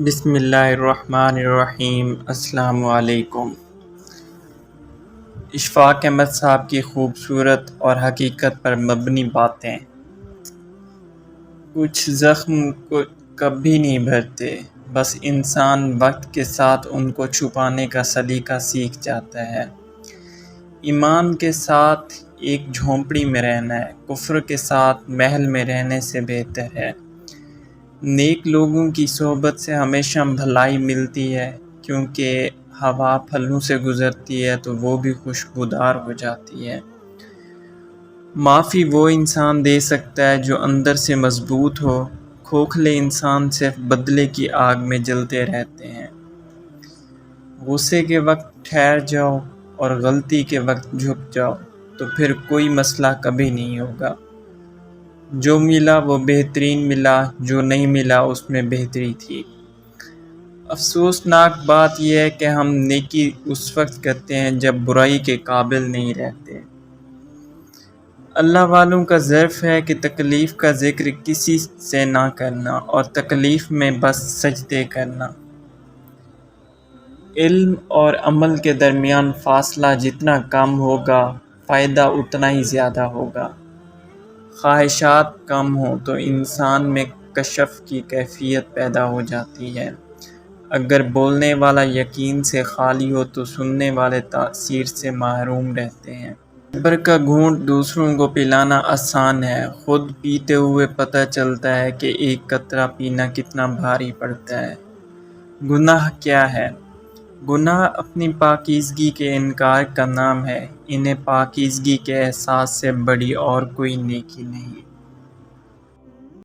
بسم اللہ الرحمن الرحیم۔ السلام علیکم۔ اشفاق احمد صاحب کی خوبصورت اور حقیقت پر مبنی باتیں۔ کچھ زخم کو کبھی نہیں بھرتے، بس انسان وقت کے ساتھ ان کو چھپانے کا سلیقہ سیکھ جاتا ہے۔ ایمان کے ساتھ ایک جھونپڑی میں رہنا ہے، کفر کے ساتھ محل میں رہنے سے بہتر ہے۔ نیک لوگوں کی صحبت سے ہمیشہ بھلائی ملتی ہے، کیونکہ ہوا پھلوں سے گزرتی ہے تو وہ بھی خوشبودار ہو جاتی ہے۔ معافی وہ انسان دے سکتا ہے جو اندر سے مضبوط ہو، کھوکھلے انسان صرف بدلے کی آگ میں جلتے رہتے ہیں۔ غصے کے وقت ٹھہر جاؤ اور غلطی کے وقت جھک جاؤ تو پھر کوئی مسئلہ کبھی نہیں ہوگا۔ جو ملا وہ بہترین ملا، جو نہیں ملا اس میں بہتری تھی۔ افسوسناک بات یہ ہے کہ ہم نیکی اس وقت کرتے ہیں جب برائی کے قابل نہیں رہتے۔ اللہ والوں کا ظرف ہے کہ تکلیف کا ذکر کسی سے نہ کرنا اور تکلیف میں بس سجدے کرنا۔ علم اور عمل کے درمیان فاصلہ جتنا کم ہوگا، فائدہ اتنا ہی زیادہ ہوگا۔ خواہشات کم ہوں تو انسان میں کشف کی کیفیت پیدا ہو جاتی ہے۔ اگر بولنے والا یقین سے خالی ہو تو سننے والے تاثیر سے محروم رہتے ہیں۔ صبر کا گھونٹ دوسروں کو پلانا آسان ہے، خود پیتے ہوئے پتہ چلتا ہے کہ ایک قطرہ پینا کتنا بھاری پڑتا ہے۔ گناہ کیا ہے؟ گناہ اپنی پاکیزگی کے انکار کا نام ہے۔ انہیں پاکیزگی کے احساس سے بڑی اور کوئی نیکی نہیں۔